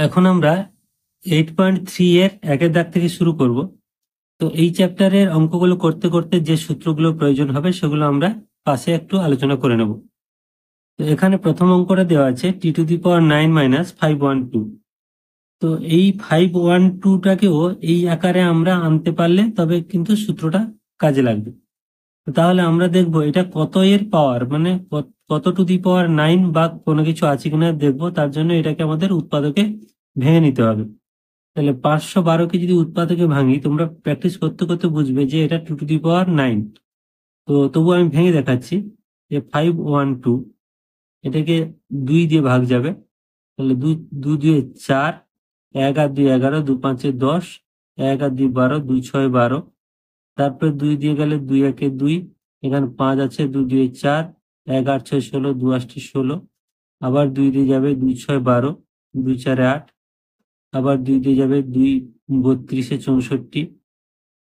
এখন আমরা 8.3 এর একের দাগ থেকে শুরু করব। তো এই চ্যাপ্টারের অঙ্কগুলো করতে করতে যে সূত্রগুলো প্রয়োজন হবে সেগুলো আমরা পাশে একটু আলোচনা করে নেব। তো এখানে প্রথম অঙ্কটা দেওয়া আছে t⁹ - 512। তো এই 512টাকেও এই আকারে আমরা আনতে পারলে তবে কিন্তু সূত্রটা কাজে লাগবে। তো তাহলে আমরা দেখব এটা কত এর পাওয়ার, মানে কত টু দি পাওয়ার 9 বা কোনো কিছু আছে কিনা দেখবো। তার জন্য এটাকে আমাদের উৎপাদকে ভেঙে নিতে হবে। তাহলে 512কে যদি উৎপাদকে ভাঙি, তোমরা প্র্যাকটিস করতে করতে বুঝবে যে এটা টু টু দি পাওয়ার 9। তো তবু আমি ভেঙে দেখাচ্ছি যে 512 এটাকে 2 দিয়ে ভাগ যাবে। তাহলে 2 2 2 4, 1 আর 2 11, 2 5 10, 1 আর 2 12, 2 6 12। তারপরে 2 দিয়ে গেলে 2 1 2, এখানে 5 আছে, 2 2 4, 1 8 6 16, 2 8 16। আবার 2 দিয়ে যাবে, 2 6 12, 2 4 8। আবার 2 দিয়ে যাবে, 2 32 64।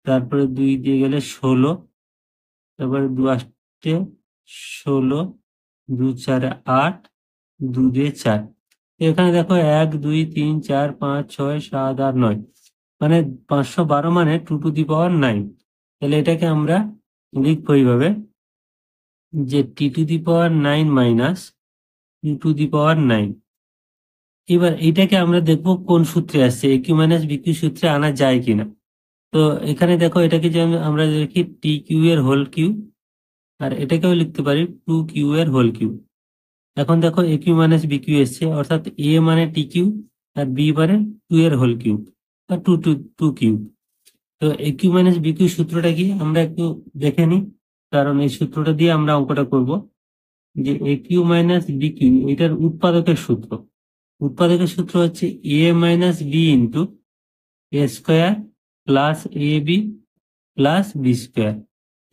তারপরে 2 দিয়ে গেলে 16। তারপরে 2 8 16, 2 4 8, 2 দিয়ে 4। এখানে দেখো 1 2 3 4 5 6 7 8 9, মানে 512 মানে টু টু দি পাওয়ার 9। তাহলে এটাকে আমরা লিখবো এইভাবে যে t⁹ minus two to the power 9। এবার এটাকে আমরা দেখবো কোন সূত্রে আসছে, একিউ মাইনাস বিকিউ সূত্রে আনা যায় কিনা। তো এখানে দেখো এটাকে যে আমরা লিখি টি কিউ এর হোল কিউ, আর এটাকেও লিখতে পারি টু কিউ এর হোল কিউ। এখন দেখো এ কিউ মাইনাস বি কিউ এসছে, অর্থাৎ এ মানে টি কিউ আর বি মানে 2 এর হোল কিউ বা টু টু টু কিউ। তো এ কিউ মাইনাস বি কিউ সূত্রটা কি আমরা একটু দেখে নিই, কারণ এই সূত্রটা দিয়ে আমরা অঙ্কটা করব। যে এ কিউ মাইনাস বি কিউ এটার উৎপাদকের সূত্র। উৎপাদকের সূত্র হচ্ছে এ minus B into a square plus a B plus b square.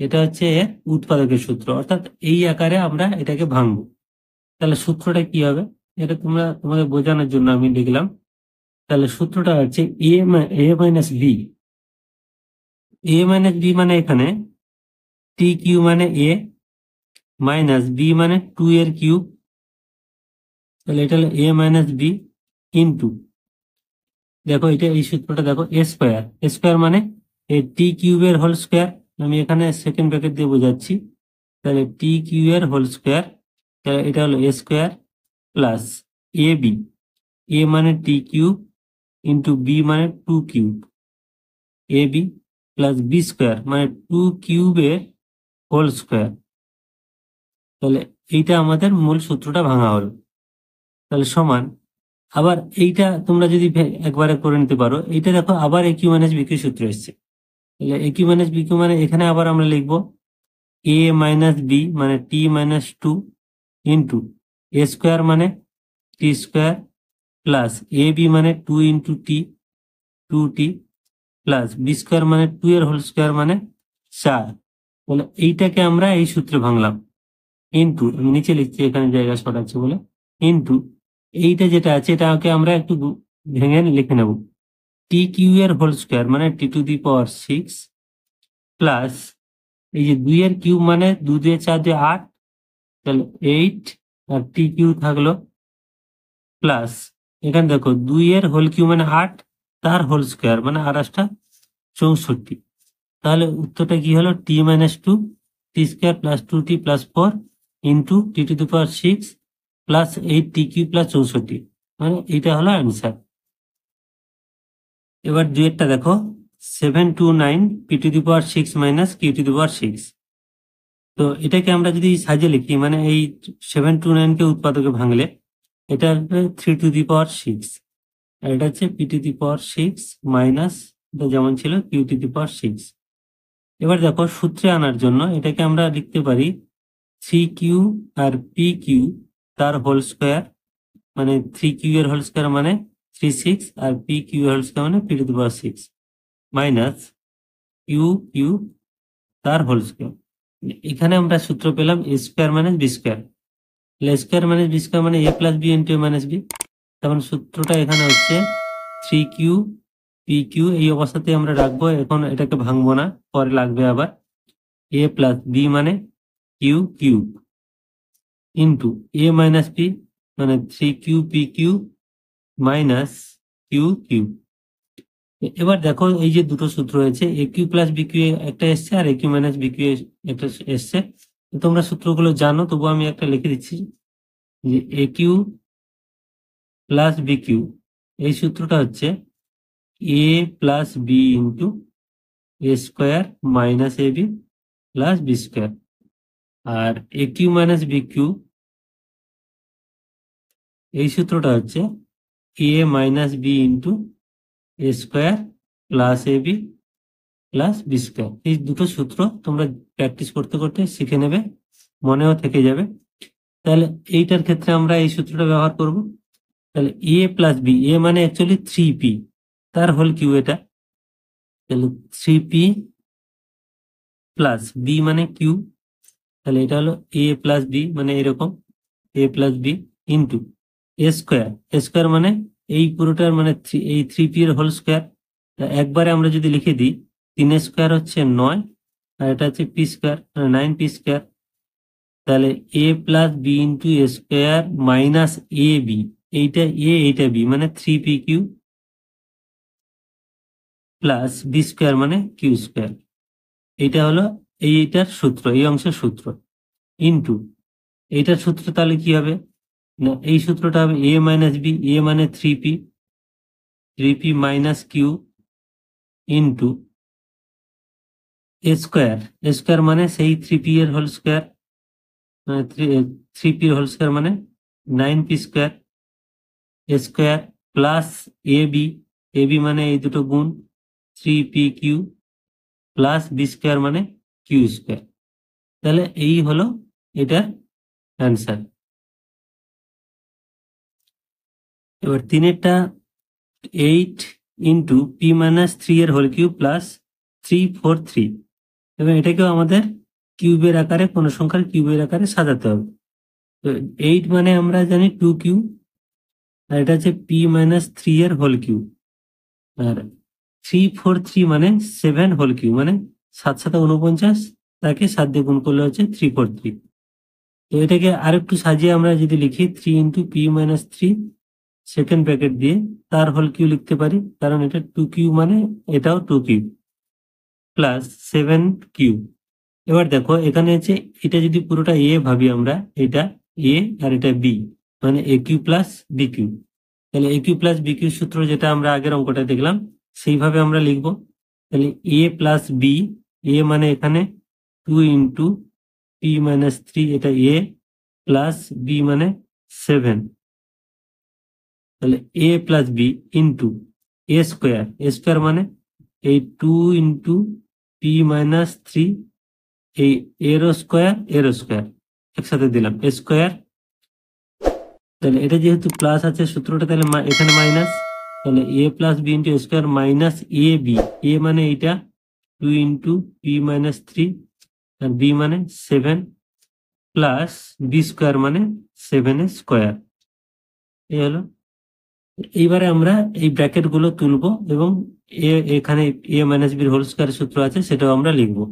এটা হচ্ছে এর উৎপাদকের সূত্র, অর্থাৎ এই আকারে আমরা এটাকে ভাঙবো। তাহলে সূত্রটা কি হবে, এটা তোমাদের বোঝানোর জন্য আমি লিখলাম। তাহলে সূত্রটা হচ্ছে এ মাইনাস বি। এ মাইনাস বি মানে এখানে টি কিউ মানে এ মাইনাস বি মানে 2 এর কিউব। তাহলে এটা হলো এ মাইনাস বি ইন্টু, দেখো এটা এই সূত্রটা দেখো এ স্কোয়ার। এ স্কোয়ার মানে এই টি কিউবের হোল স্কোয়ার। আমি এখানে সেকেন্ড ব্র্যাকেট দিয়ে বোঝাচ্ছি। তাহলে টি কিউ এর হোল স্কোয়ার, তাহলে এটা হলো এ square plus a b. A মানে টি কিউব ইন্টু বি মানে 2 cube, A B plus b square মানে 2 কিউবের হোল স্কোয়ার। তাহলে এইটা আমাদের মূল সূত্রটা ভাঙা হলো। তাহলে সমান, আবার এইটা তোমরা যদি একবারে করে নিতে পারো, এইটা দেখো আবার এ কিউ মাইনাস বি কিউ সূত্র এসছে। তাহলে এ কিউ মাইনাস বি কিউ মানে এখানে আবার আমরা লিখবো এ মাইনাস বি মানে টি মাইনাস 2 ইন্টু এ স্কোয়ার মানে টি স্কোয়ার প্লাস এ বি মানে 2 into T 2t plus b square মানে 2 এর হোল স্কোয়ার মানে 4। তাহলে এইটাকে আমরা এই সূত্রে ভাঙলাম ইন্টু, আমি নিচে লিখছি এখানে জায়গা শর্ট আছে বলে, ইন্টু এইটা যেটা আছে এটাকে আমরা একটু ভেঙে লিখে নেব টি কিউ এর হোল স্কোয়ার মানে t⁶ প্লাস এই যে 2 এর কিউব মানে 2 দিয়ে 4 দিয়ে 8, তাহলে 8 আর টি কিউ থাকলো প্লাস এখানে দেখো 2 এর হোল কিউ মানে 8, তার হোল স্কোয়ার মানে 8 64। তাহলে উত্তরটা কি হলো t-2 t square plus 2t plus 4 into t⁶ plus 8t³ plus 64, মানে এইটা হলো অ্যান্সার। এবার দুয়েরটা দেখো 729 p⁶ মাইনাস q⁶। তো এটাকে আমরা যদি সাজিয়ে লিখি, মানে এই 729কে উৎপাদকে ভাঙলে এটা হবে 3⁶, আর এটা হচ্ছে p⁶ মাইনাস এটা যেমন ছিল q⁶। এবার দেখো সূত্রে আনার জন্য এটাকে আমরা লিখতে পারি 3q আর pq তার হোল স্কোয়ার, মানে 3q এর হোল স্কোয়ার মানে 36 আর pq এর হোল স্কোয়ার মানে p⁶ মাইনাস কিউ কিউ তার হোল স্কোয়ার। এখানে আমরা সূত্র পেলাম a square minus b square. Square minus b square মানে a plus b into a minus b. তখন সূত্রটা এখানে হচ্ছে 3q pq, এই অবস্থাতে আমরা রাখবো, এখন এটাকে ভাঙবো না, পরে লাগবে আবার। এ প্লাস বি মানে Q cube into a minus B মানে 3q pq minus q Q. এবার দেখো এই যে দুটো সূত্র হয়েছে, এ কিউ প্লাস বি কিউ একটা এসছে আর এ কিউ মাইনাস বি কিউ একটা এসছে। তোমরা সূত্রগুলো জানো, তবু আমি একটা লিখে দিচ্ছি যে এ কিউ প্লাস বি কিউ, এই সূত্রটা হচ্ছে এ plus b into a square minus a B plus b square. R A Q minus B Q, এই সূত্রটা হচ্ছে এ minus B into a square plus a B plus b square. এই দুটো সূত্র তোমরা প্র্যাকটিস করতে করতে শিখে নেবে, মনেও থেকে যাবে। তাহলে এইটার ক্ষেত্রে আমরা এই সূত্রটা ব্যবহার করব। তাহলে এ প্লাস বি, এ মানে অ্যাকচুয়ালি 3p, তার হোল কিউ এটা। তাহলে 3p প্লাস বি মানে কিউ, তাহলে এটা হলো এ প্লাস বি মানে এরকম এ plus b into a square. A square মানে এই পুরোটার মানে এই 3p এর হোল স্কোয়ার। একবারে আমরা যদি লিখে দিই, 3 স্কোয়ার হচ্ছে 9, আর এটা হচ্ছে পি স্কোয়ার, 9p স্কোয়ার। তাহলে a plus b into a square minus a b, এইটা এ এইটা বি মানে 3p q plus b square মানে কিউ স্কোয়ার। এইটা হলো এইটার সূত্র, এই অংশের সূত্র ইন্টু এইটার সূত্র। তাহলে কি হবে না, এই সূত্রটা হবে এ মাইনাস বি, এ মানে 3p minus Q into a square. A square মানে সেই 3p এর হোল স্কোয়ার, 3p এর হোল স্কোয়ার মানে 9p square square plus a b, a b মানে এই দুটো গুণ 3p q plus b square মানে কিউ স্কোয়ার। তাহলে এই হলো এটার অ্যান্সার। এবার তিনেরটা 8 ইন্টু পি মাইনাস 3 এর হোল কিউব প্লাস 343, এবং এটাকেও আমাদের কিউবের আকারে, কোনো সংখ্যার কিউবের আকারে সাজাতে হবে। তো 8 মানে আমরা জানি 2q, আর এটা হচ্ছে পি মাইনাস 3 এর হোল কিউব, আর 343 মানে 7 হোল কিউব, মানে 7 7 49, তাকে 7 দিয়ে গুণ করলে হচ্ছে 343। তো এটাকে আরেকটু সাজিয়ে আমরা যদি লিখি 3 into p minus 3 second bracket দিয়ে তার হোল কিউ লিখতে পারি, কারণ এটা 2q মানে এটাও 2q প্লাস 7q। এবার দেখো এখানে হচ্ছে এটা যদি পুরোটা এ ভাবি আমরা, এটা এ আর এটা বি, মানে এ কিউ প্লাস বি কিউ। তাহলে এ কিউ প্লাস বি কিউ সূত্র যেটা আমরা আগের অঙ্কটা দেখলাম, সেইভাবে আমরা লিখবো। তাহলে এ প্লাস বি, এ মানে এখানে 2 ইন্টু পি মাইনাস 3, এটা এ প্লাস বি মানে 7। তাহলে a plus b into a square, A square মানে এই 2 ইন্টু পি মাইনাস 3, এই এরো স্কোয়ার এরো স্কোয়ার একসাথে দিলাম এ স্কোয়ার। তাহলে এটা যেহেতু প্লাস আছে সূত্রটা, তাহলে এখানে মাইনাস, তাহলে a plus b into square minus a b, a মানে এইটা 2 ইন্টু পি মাইনাস 3, আর বি মানে 7 প্লাস বি স্কোয়ার মানে 7 এর স্কোয়ার। এই হলো। এইবারে আমরা এই ব্র্যাকেট গুলো তুলবো এবং এখানে এ মাইনাস বির হোল স্কোয়ার সূত্র আছে, সেটাও আমরা লিখবো।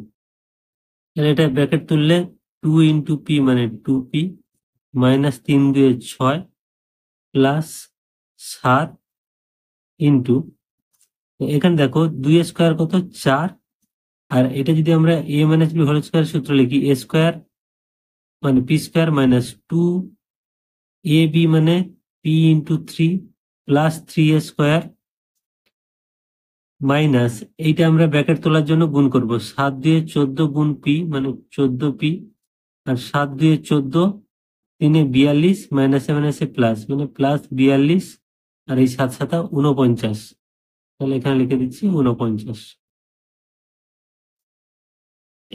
তাহলে এটা ব্র্যাকেট তুললে 2 ইন্টু পি মানে 2p মাইনাস 3 2 6 প্লাস 7 ইন্টু, এখানে দেখো 2 স্কোয়ার কত 4, আর এটা যদি আমরা এ মাইনাস বি হোল স্কোয়ার সূত্র লিখি, এ স্কোয়ার মানে পি স্কোয়ার মাইনাস 2 এ বি মানে P into 3 plus 3 square minus, এইটা আমরা ব্র্যাকেট তোলার জন্য গুণ করব, 7 দিয়ে 14 গুণ পি মানে 14p, আর 7 দিয়ে 14 3 42 মাইনাসে মাইনাসে প্লাস মানে প্লাস 42, আর এই 7 7 49, তাহলে এখানে লিখে দিচ্ছি 49।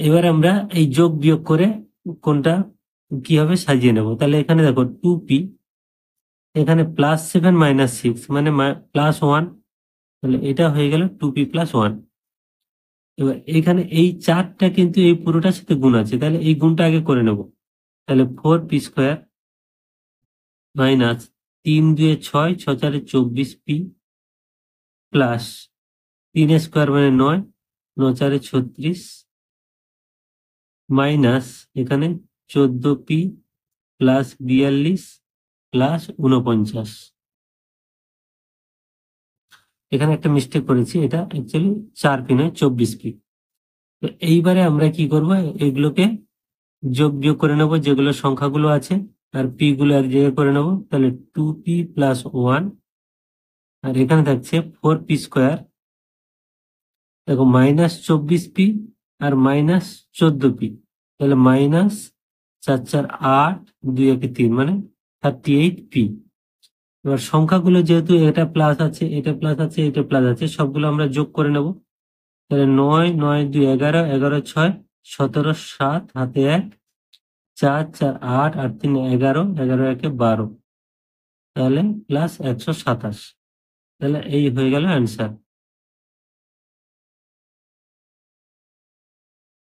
এবার আমরা এই যোগ বিয়োগ করে কোনটা কিভাবে সাজিয়ে নেব। তাহলে এখানে দেখো 2p, এখানে +7 - 6 মানে +1, তাহলে এটা হয়ে গেল 2p + 1। এবার এখানে এই 4টা কিন্তু এই পুরোটার সাথে গুণ আছে, তাহলে এই গুণটা আগে করে নেব। তাহলে 4p square minus 3 2 6 6 4 24p plus 3 square মানে 9 9 4 36 মাইনাস এখানে 14p প্লাস 42 প্লাস 49। এখানে একটা মিস্টেক করেছি, এটা অ্যাকচুয়ালি 4p নয় 24p। তো এইবারে আমরা কি করব, এগুলোকে যোগ বিয়োগ করে নেব যেগুলো সংখ্যাগুলো আছে, আর পি গুলো এক জায়গায় করে নেব। তাহলে 2p+1, আর এখানে থাকছে 4p², দেখো -24p আর -14p, তাহলে -4×4=8, 2×1=3, মানে 38p। এবার সংখ্যাগুলো যেহেতু এটা প্লাস আছে, এটা প্লাস আছে, এটা প্লাস আছে, সবগুলো আমরা যোগ করে নেব। তাহলে 9, 9 2 11, 11 6 17, 7 হাতে 1, 4 4 8, 8 3 11, 11 1 12, তাহলে +127। তাহলে এই হয়ে গেল অ্যান্সার।